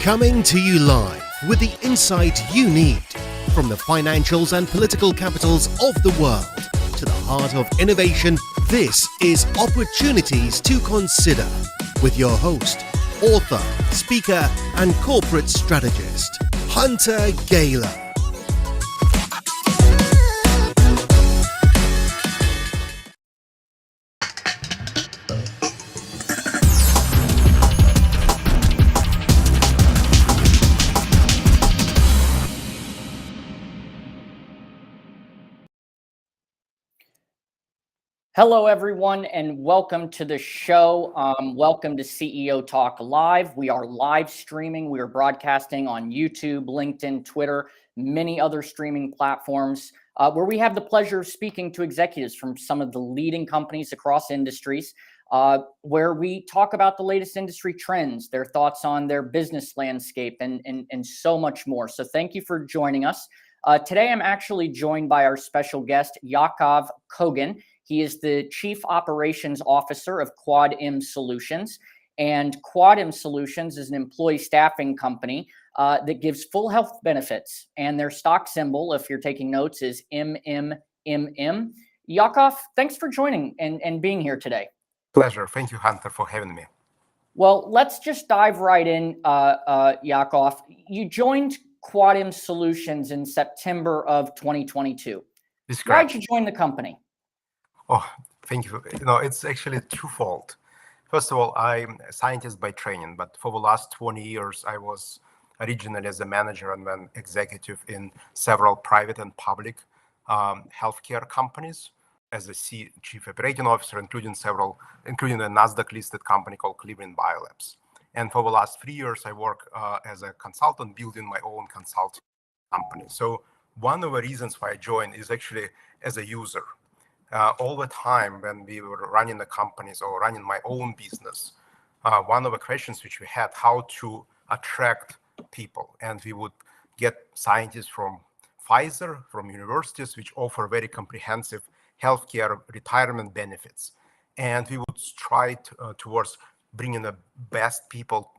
Coming to you live with the insight you need from the financials and political capitals of the world to the heart of innovation. This is Opportunities to Consider with your host, author, speaker, and corporate strategist, Hunter Gaylor. Hello, everyone, and welcome to the show. Welcome to CEO Talk Live. We are live streaming. We are broadcasting on YouTube, LinkedIn, Twitter, many other streaming platforms where we have the pleasure of speaking to executives from some of the leading companies across industries, where we talk about the latest industry trends, their thoughts on their business landscape, and so much more. So thank you for joining us. Today, I'm actually joined by our special guest, Yakov Kogan. He is the Chief Operations Officer of Quad-M Solutions. And Quad-M Solutions is an employee staffing company that gives full health benefits. And their stock symbol, if you're taking notes, is MMMM. Yakov, thanks for joining and being here today. Pleasure. Thank you, Hunter, for having me. Well, let's just dive right in, Yakov. You joined Quad-M Solutions in September of 2022. Why did you join the company? Oh, thank you. It's actually twofold. First of all, I'm a scientist by training, but for the last 20 years, I was originally as a manager and then executive in several private and public healthcare companies as a chief operating officer, including a NASDAQ-listed company called Cleveland Biolabs. And for the last 3 years, I work as a consultant, building my own consulting company. So one of the reasons why I joined is actually as a user. All the time when we were running the companies or running my own business, one of the questions which we had, how to attract people. And we would get scientists from Pfizer, from universities, which offer very comprehensive healthcare retirement benefits. And we would try towards bringing the best people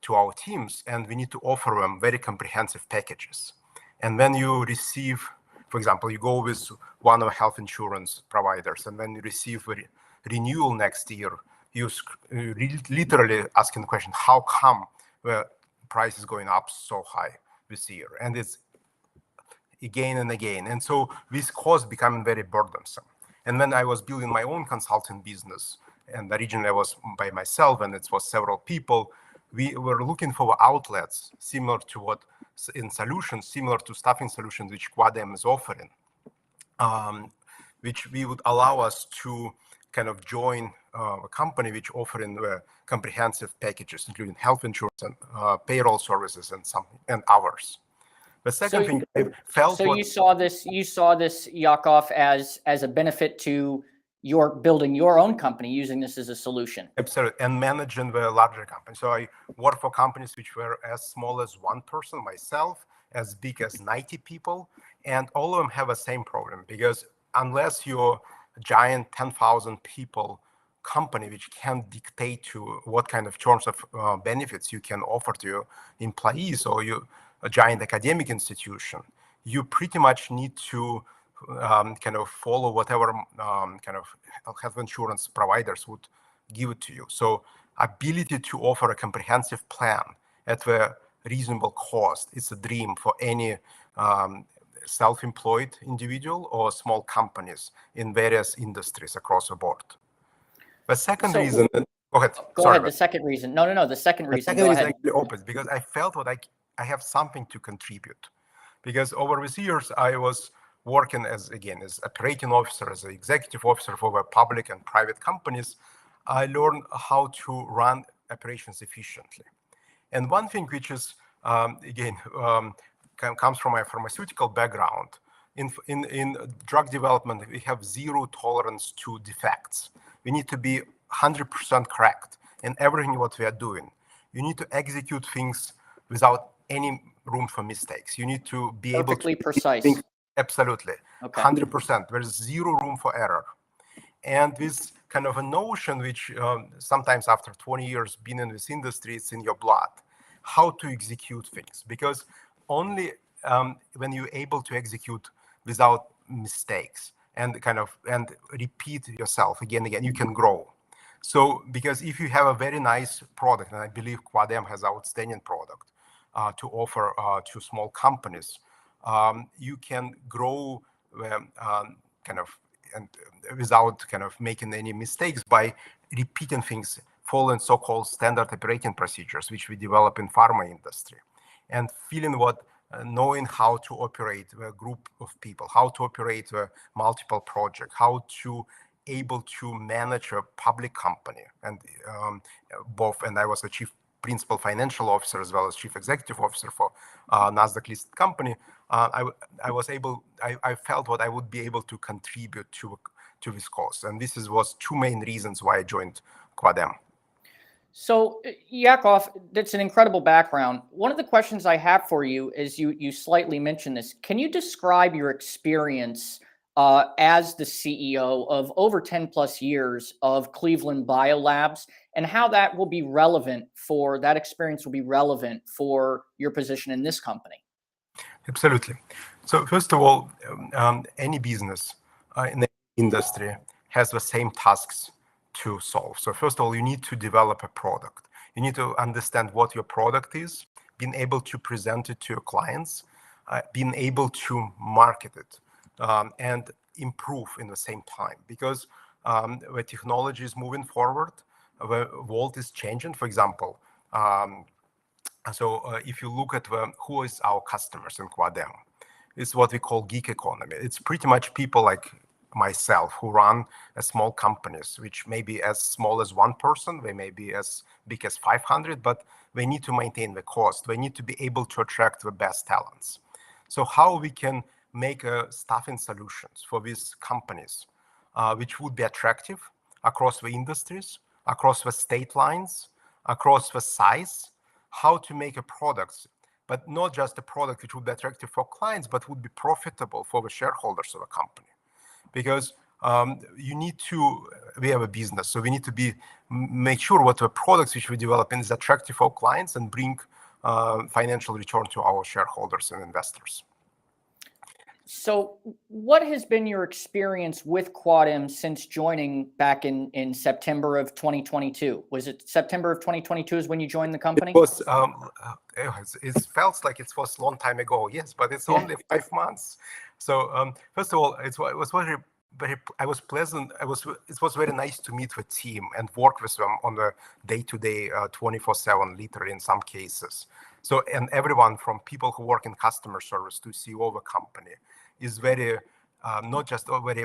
to our teams, and we need to offer them very comprehensive packages. And when you receive, for example, you go with one of the health insurance providers, and when you receive a renewal next year, you literally asking the question, how come the price is going up so high this year? And it's again and again. And so this cost becoming very burdensome. And when I was building my own consulting business, and originally I was by myself, and it was several people, we were looking for outlets similar to what in solutions, similar to staffing solutions, which Quad-M is offering, which we would allow us to kind of join a company which offering comprehensive packages, including health insurance and payroll services and others. The second thing I felt. So you saw this, Yakov, as a benefit to your building your own company, using this as a solution. Absolutely, and managing the larger company. So I work for companies which were as small as one person, myself, as big as 90 people, and all of them have the same problem, because unless you're a giant 10,000 people company which can dictate to what kind of terms of benefits you can offer to your employees, or you a giant academic institution, you pretty much need to kind of follow whatever kind of health insurance providers would give it to you. So ability to offer a comprehensive plan at a reasonable cost is a dream for any self-employed individual or small companies in various industries across the board. The second reason, go ahead. Go ahead. The second reason. No. The second reason. The second reason actually opens because I felt I have something to contribute. Because over these years, I was working as operating officer, as an executive officer for the public and private companies. I learned how to run operations efficiently. And one thing which is, comes from my pharmaceutical background, in drug development, we have zero tolerance to defects. We need to be 100% correct in everything what we are doing. You need to execute things without any room for mistakes. You need to be perfectly able to precise. Think absolutely, okay. 100%. There's zero room for error. And this kind of a notion, which sometimes after 20 years being in this industry, it's in your blood. how to execute things, because only when you're able to execute without mistakes and repeat yourself again and again, you can grow. So because if you have a very nice product, and I believe Quadem has outstanding product to offer to small companies, you can grow and without making any mistakes by repeating things, following so-called standard operating procedures, which we develop in pharma industry, and knowing how to operate a group of people, how to operate a multiple project, how to able to manage a public company, and and I was the chief principal financial officer as well as chief executive officer for Nasdaq listed company. I felt what I would be able to contribute to this cause, and was two main reasons why I joined Quadem. So, Yakov, that's an incredible background. One of the questions I have for you is you slightly mentioned this. Can you describe your experience as the CEO of over 10 plus years of Cleveland Biolabs, and how that experience will be relevant for your position in this company? Absolutely. So first of all, any business in the industry has the same tasks to solve. So first of all, you need to develop a product. You need to understand what your product is, being able to present it to your clients, being able to market it, and improve in the same time. Because the technology is moving forward, the world is changing. For example, if you look at who is our customers in Quadem, it's what we call geek economy. It's pretty much people like myself who run small companies, which may be as small as one person, they may be as big as 500, but they need to maintain the cost. They need to be able to attract the best talents. So how we can make staffing solutions for these companies, which would be attractive across the industries, across the state lines, across the size, how to make a product, but not just a product which would be attractive for clients, but would be profitable for the shareholders of the company. Because we have a business, so we need to make sure what the products which we develop is attractive for clients and bring financial return to our shareholders and investors. So what has been your experience with Quadem since joining back in September of 2022? Was it September of 2022 is when you joined the company? It felt like it was a long time ago, yes, but it's only 5 months. So first of all, it was pleasant. It was very nice to meet the team and work with them on the day-to-day, 24/7, literally in some cases. So, and everyone from people who work in customer service to CEO of a company is very, not just very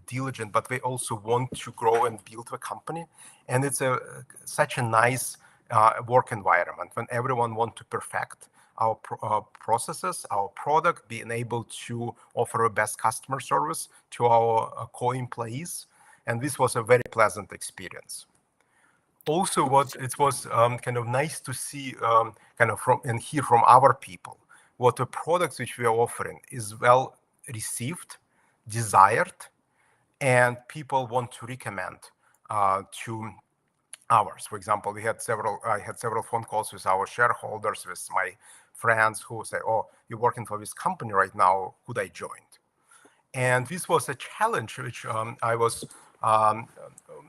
diligent, but they also want to grow and build the company. And it's such a nice work environment when everyone wants to perfect our processes, our product, being able to offer a best customer service to our co-employees. And this was a very pleasant experience. Also, it was nice to see and hear from our people what the products which we are offering is well received, desired, and people want to recommend to ours. For example, I had several phone calls with our shareholders, with my friends who say, "Oh, you're working for this company right now. Could I join?" And this was a challenge which I was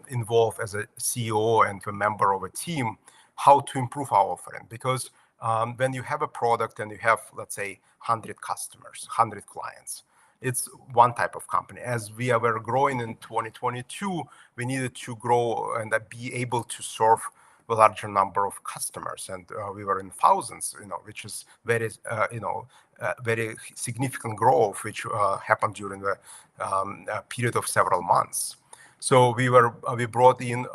involved as a CEO and a member of a team, how to improve our offering. Because when you have a product and you have, let's say, 100 customers, 100 clients, it's one type of company. As we were growing in 2022, we needed to grow and be able to serve a larger number of customers. And we were in thousands, which is very, very significant growth, which happened during the period of several months. So we brought in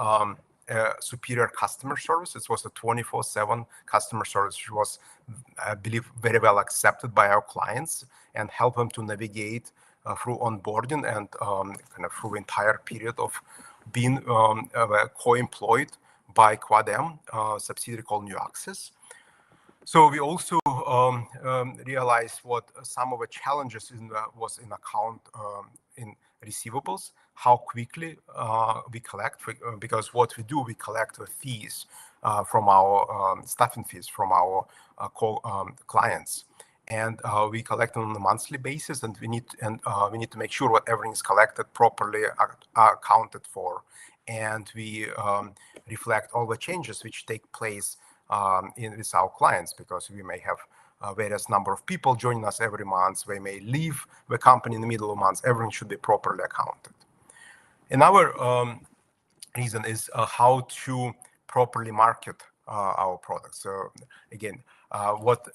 superior customer service. It was a 24/7 customer service, which was, I believe, very well accepted by our clients and help them to navigate through onboarding and through the entire period of being co-employed by Quadem, subsidiary called New Access. So we also realized what some of the challenges was in account in receivables, how quickly we collect, because what we do, we collect the fees from our staffing fees from our clients. And we collect on a monthly basis, and we need to make sure that everything is collected properly, are accounted for, and we reflect all the changes which take place with our clients, because we may have various number of people joining us every month. They may leave the company in the middle of the month. Everything should be properly accounted. Another reason is how to properly market our products. So again, what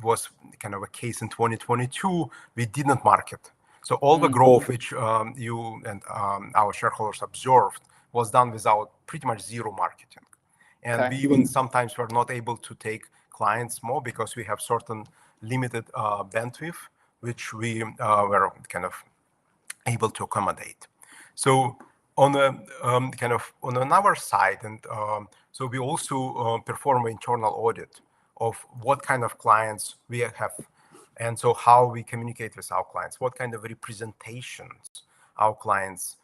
was kind of a case in 2022, we did not market. So all the growth which you and our shareholders observed was done without pretty much zero marketing. And we even sometimes were not able to take clients more because we have certain limited bandwidth, which we were kind of able to accommodate. So on a kind of on another side, and so we also perform an internal audit of what kind of clients we have, and so how we communicate with our clients, what kind of representations our clients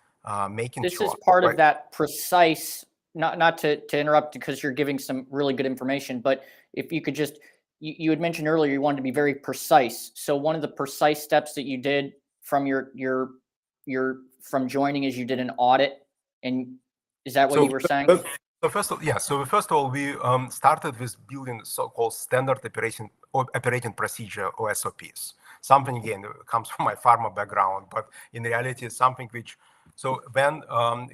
making. This is part of that precise. Not to interrupt, because you're giving some really good information, but if you could just, you had mentioned earlier you wanted to be very precise. So one of the precise steps that you did from your from joining is you did an audit, and is that what you were saying? So first of all, we started with building so-called standard operating procedure, or SOPs. Something, again, comes from my pharma background, but in reality, it's something which, so when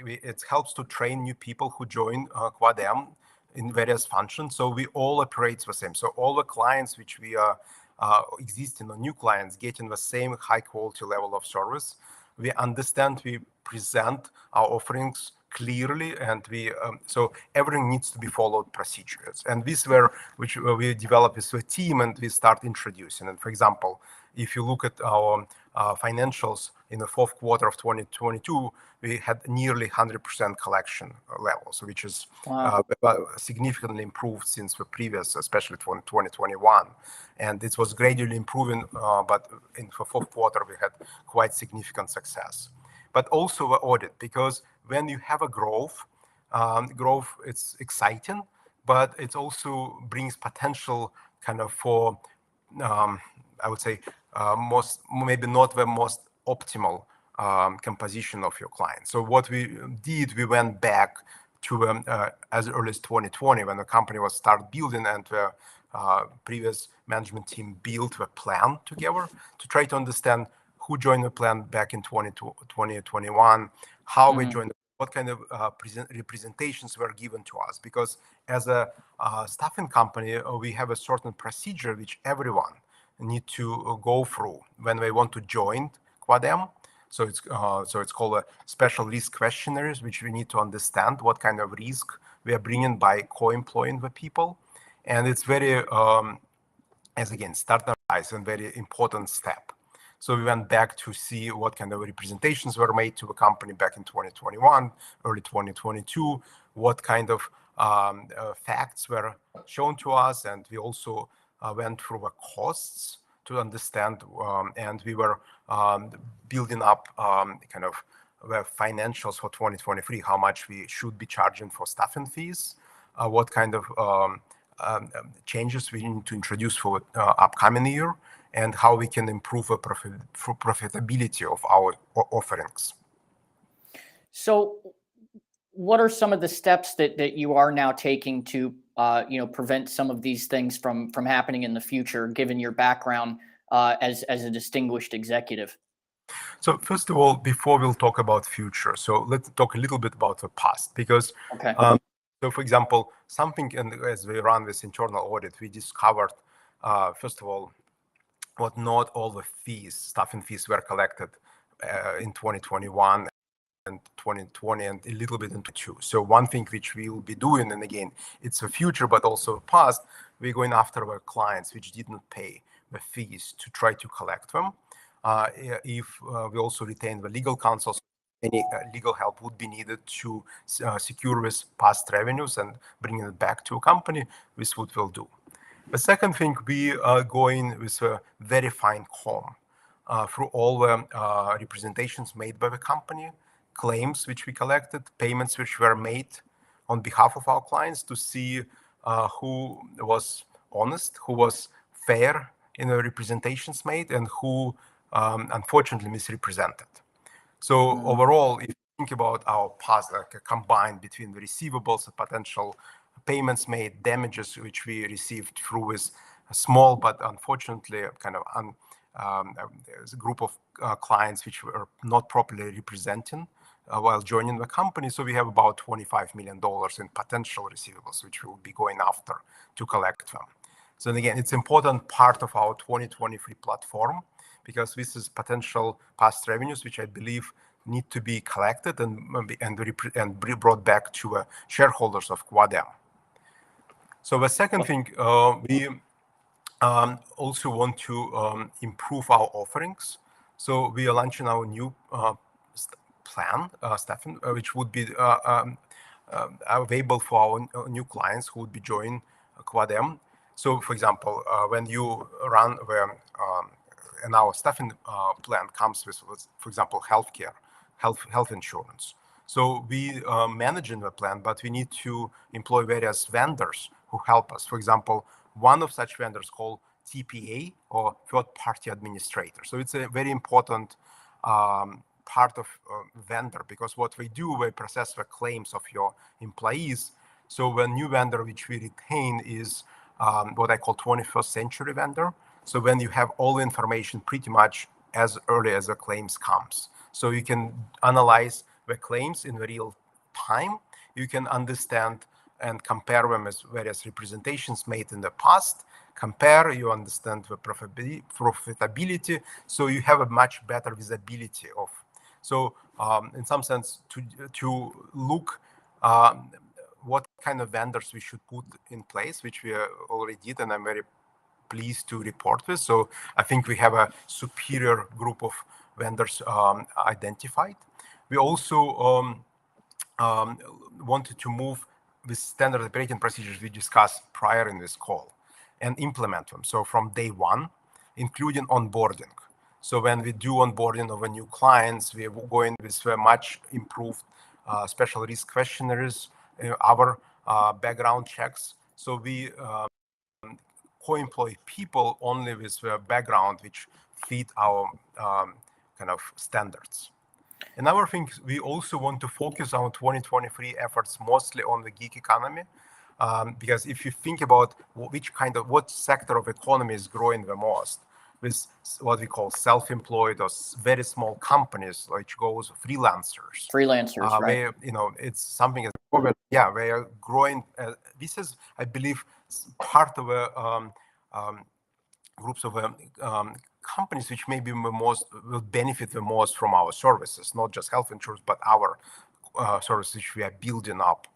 it helps to train new people who join Quad-M in various functions. So we all operate the same. So all the clients which we are existing, or new clients, getting the same high quality level of service. We understand, we present our offerings clearly, and we so everything needs to be followed procedures. And this were which we develop with the team, and we start introducing. And for example, if you look at our financials in the fourth quarter of 2022, we had nearly 100% collection levels, which is significantly improved since the previous, especially 2021. And it was gradually improving, but in the fourth quarter, we had quite significant success. But also the audit, because when you have a growth, it's exciting, but it also brings potential kind of for, I would say, maybe not the most optimal composition of your clients. So what we did, we went back to as early as 2020, when the company was start building, and the previous management team built the plan together to try to understand who joined the plan back in 2021, how we joined, what kind of representations were given to us. Because as a staffing company, we have a certain procedure which everyone need to go through when they want to join Quad-M. So it's called a special risk questionnaires, which we need to understand what kind of risk we are bringing by co-employing the people. And it's very, as again, standardized and very important step. So we went back to see what kind of representations were made to the company back in 2021, early 2022, what kind of facts were shown to us. And we also went through the costs to understand, and we were building up kind of the financials for 2023, how much we should be charging for staffing fees, what kind of changes we need to introduce for upcoming year, and how we can improve the profitability of our offerings. So what are some of the steps that you are now taking to prevent some of these things from happening in the future, given your background as a distinguished executive? So first of all, before we'll talk about future, so let's talk a little bit about the past, because so for example, something, and as we run this internal audit, we discovered first of all, what not all the fees, staffing fees, were collected in 2021 and 2020, and a little bit into 2022. So one thing which we will be doing, and again, it's a future, but also past, we're going after our clients which didn't pay the fees to try to collect them. If we also retain the legal counsel, any legal help would be needed to secure this past revenues and bring it back to a company, this is what we'll do. The second thing, we are going with a very fine comb through all the representations made by the company, claims which we collected, payments which were made, on behalf of our clients to see who was honest, who was fair in the representations made, and who unfortunately misrepresented. So overall, if you think about our past, like combined between the receivables and potential payments made, damages which we received through with a small but unfortunately kind of there's a group of clients which were not properly representing while joining the company. So we have about $25 million in potential receivables, which we will be going after to collect them. So again, it's important part of our 2023 platform, because this is potential past revenues, which I believe need to be collected and brought back to shareholders of Quadam. So the second thing, we also want to improve our offerings. So we are launching our new plan, Stefan, which would be available for our new clients who would be joining Quadam. So, for example, when you run and our Stefan plan comes with, for example, health insurance. So we manage in the plan, but we need to employ various vendors who help us. For example, one of such vendors called TPA, or third-party administrator. So it's a very important part of vendor, because what we do, we process the claims of your employees. So the new vendor which we retain is what I call 21st century vendor. So when you have all the information pretty much as early as the claims comes. So you can analyze the claims in real time. You can understand and compare them as various representations made in the past. You understand the profitability. So you have a much better visibility of. So in some sense, to look what kind of vendors we should put in place, which we already did, and I'm very pleased to report this. So I think we have a superior group of vendors identified. We also wanted to move the standard operating procedures we discussed prior in this call and implement them. So from day one, including onboarding. So when we do onboarding of a new clients, we are going with much improved special risk questionnaires, our background checks. So we co-employ people only with a background which fit our kind of standards. Another thing, we also want to focus our 2023 efforts mostly on the gig economy, because if you think about what sector of economy is growing the most, with what we call self-employed or very small companies, which goes freelancers. Right? It's something. They are growing. This is, I believe, part of groups of companies which maybe will benefit the most from our services, not just health insurance, but our services which we are building up.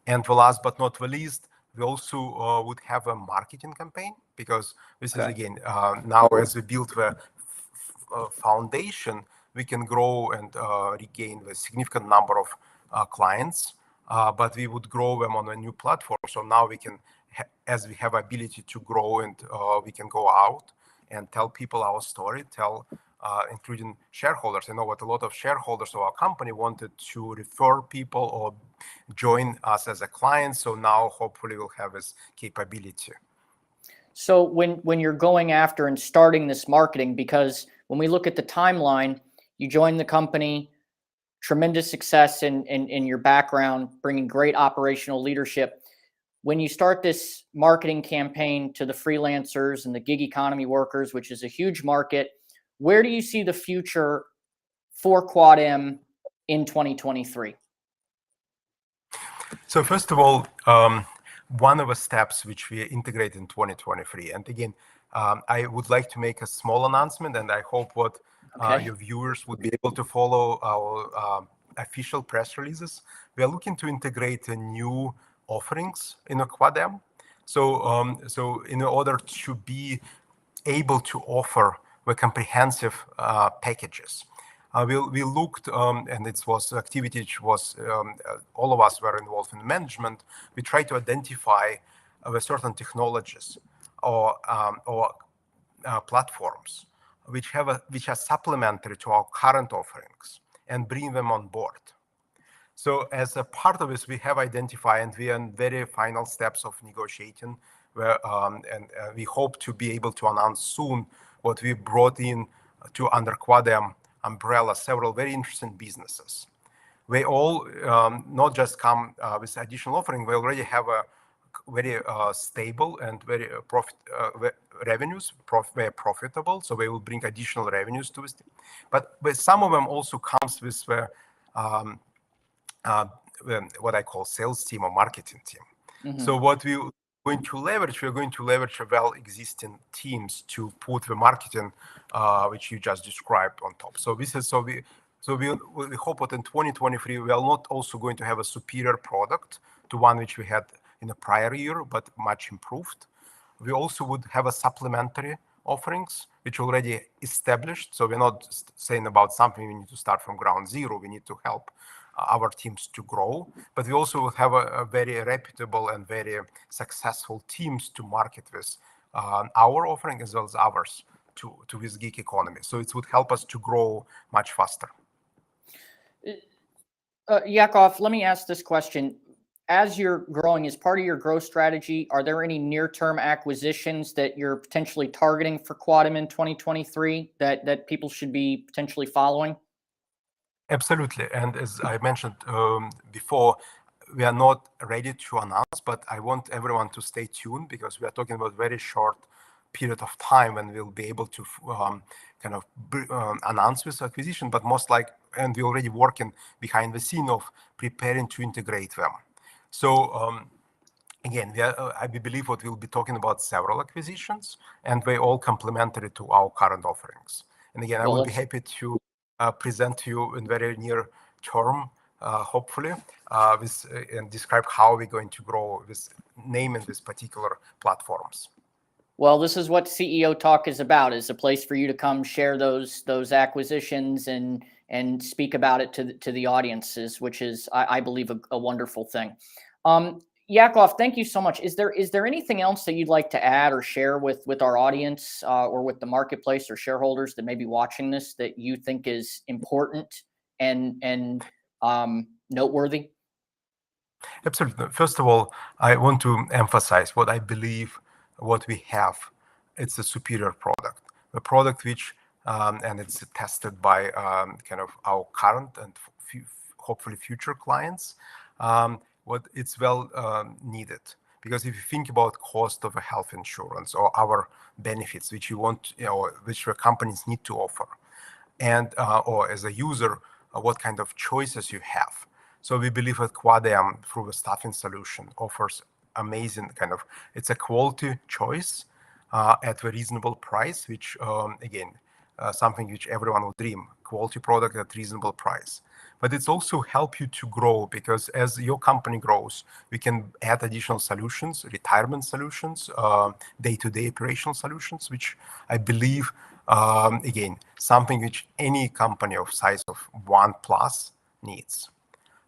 And the last but not the least, we also would have a marketing campaign, because this is, again, now as we build the foundation, we can grow and regain a significant number of clients, but we would grow them on a new platform. So now we can, as we have ability to grow, and we can go out and tell people our story, including shareholders. I know what a lot of shareholders of our company wanted to refer people or join us as a client. So now hopefully we'll have this capability. So when you're going after and starting this marketing, because when we look at the timeline, you joined the company, tremendous success in your background, bringing great operational leadership. When you start this marketing campaign to the freelancers and the gig economy workers, which is a huge market, where do you see the future for Quadam in 2023? So first of all, one of the steps which we integrate in 2023, and again, I would like to make a small announcement, and I hope your viewers would be able to follow our official press releases. We are looking to integrate new offerings in Quadam. So in order to be able to offer the comprehensive packages, we looked, and it was activity which was all of us were involved in management. We tried to identify certain technologies or platforms which are supplementary to our current offerings and bring them on board. So as a part of this, we have identified, and we are in very final steps of negotiating, where, we hope to be able to announce soon what we brought in to under Quadam umbrella, several very interesting businesses. They all not just come with additional offering, we already have a very stable and very revenues, very profitable, so they will bring additional revenues to this. But some of them also comes with um, what I call sales team or marketing team. Mm-hmm. So what we're going to leverage, we're going to leverage well existing teams to put the marketing, which you just described, on top. So this is we hope that in 2023 we are not also going to have a superior product to one which we had in the prior year, but much improved. We also would have a supplementary offerings which already established. So we're not saying about something we need to start from ground zero. We need to help our teams to grow, but we also will have a very reputable and very successful teams to market this, our offering as well as ours to this gig economy. So it would help us to grow much faster. Yakov, let me ask this question. As you're growing, as part of your growth strategy, are there any near-term acquisitions that you're potentially targeting for Quadam in 2023 that people should be potentially following? Absolutely. And as I mentioned before, we are not ready to announce, but I want everyone to stay tuned because we are talking about very short period of time when we'll be able to announce this acquisition, but most like, and we're already working behind the scene of preparing to integrate them. So again, I believe what we'll be talking about several acquisitions, and they all complementary to our current offerings. And again, I will be happy to present to you in very near term, hopefully, and describe how we're going to grow this name in these particular platforms. Well, this is what CEO Talk is about, is a place for you to come share those acquisitions and speak about it to the audiences, which is, I believe, a wonderful thing. Yakov, thank you so much. Is there anything else that you'd like to add or share with our audience or with the marketplace or shareholders that may be watching this that you think is important and noteworthy? Absolutely. First of all, I want to emphasize what I believe what we have. It's a superior product, a product which, and it's tested by our current and hopefully future clients. What it's well needed, because if you think about cost of a health insurance or our benefits, which you want, which your companies need to offer, and or as a user, what kind of choices you have. So we believe that Quadam, through the staffing solution, offers amazing it's a quality choice at a reasonable price, which again, something which everyone would dream, quality product at reasonable price. But it's also help you to grow, because as your company grows, we can add additional solutions, retirement solutions, day-to-day operational solutions, which I believe, again, something which any company of size of 1+ needs.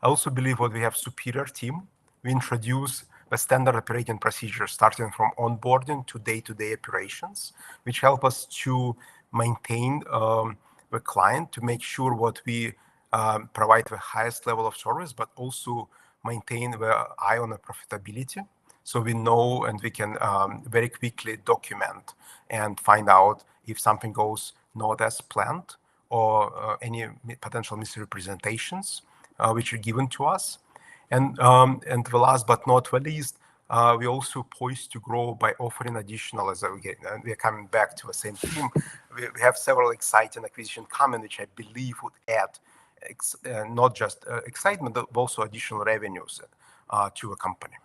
I also believe what we have superior team. We introduce the standard operating procedures starting from onboarding to day-to-day operations, which help us to maintain the client, to make sure what we provide the highest level of service, but also maintain the eye on the profitability. So we know and we can very quickly document and find out if something goes not as planned or any potential misrepresentations which are given to us. And the last but not the least, we also poised to grow by offering additional, as we're coming back to the same theme. We have several exciting acquisitions coming, which I believe would add not just excitement, but also additional revenues to a company.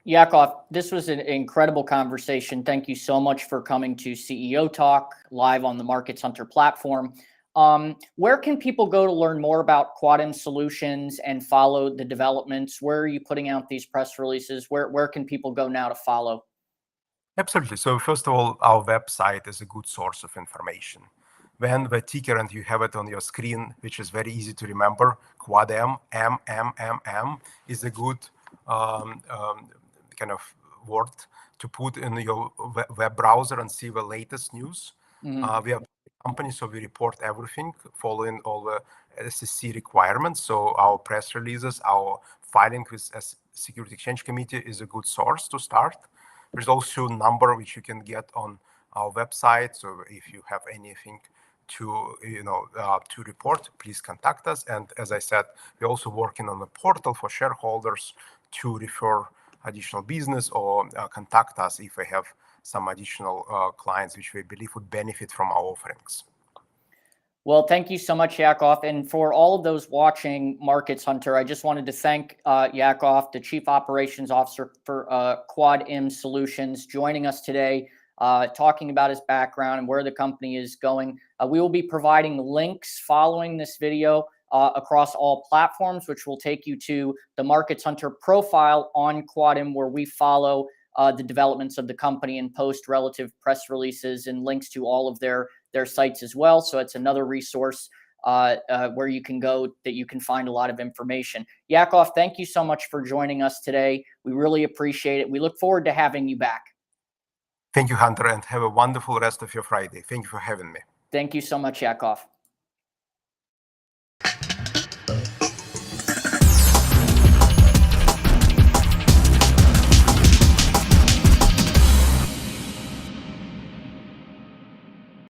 Yakov, this was an incredible conversation. Thank you so much for coming to CEO Talk live on the Markets Hunter platform. Where can people go to learn more about Quadam Solutions and follow the developments? Where are you putting out these press releases? Where can people go now to follow? Absolutely. So first of all, our website is a good source of information. Then the ticker, and you have it on your screen, which is very easy to remember, Quadam, MMMM, is a good word to put in your web browser and see the latest news. Mm-hmm. We are a company, so we report everything, following all the SEC requirements. So our press releases, our filing with Security Exchange Committee is a good source to start. There's also a number which you can get on our website. So if you have anything to to report, please contact us. And as I said, we're also working on a portal for shareholders to refer additional business or contact us if we have some additional clients which we believe would benefit from our offerings. Well, thank you so much, Yakov. And for all of those watching Markets Hunter, I just wanted to thank Yakov, the Chief Operations Officer for QuadM Solutions, joining us today, talking about his background and where the company is going. We will be providing links following this video across all platforms, which will take you to the Markets Hunter profile on QuadM, where we follow the developments of the company and post relative press releases and links to all of their sites as well. So it's another resource where you can go that you can find a lot of information. Yakov, thank you so much for joining us today. We really appreciate it. We look forward to having you back. Thank you, Hunter, and have a wonderful rest of your Friday. Thank you for having me. Thank you so much, Yakov.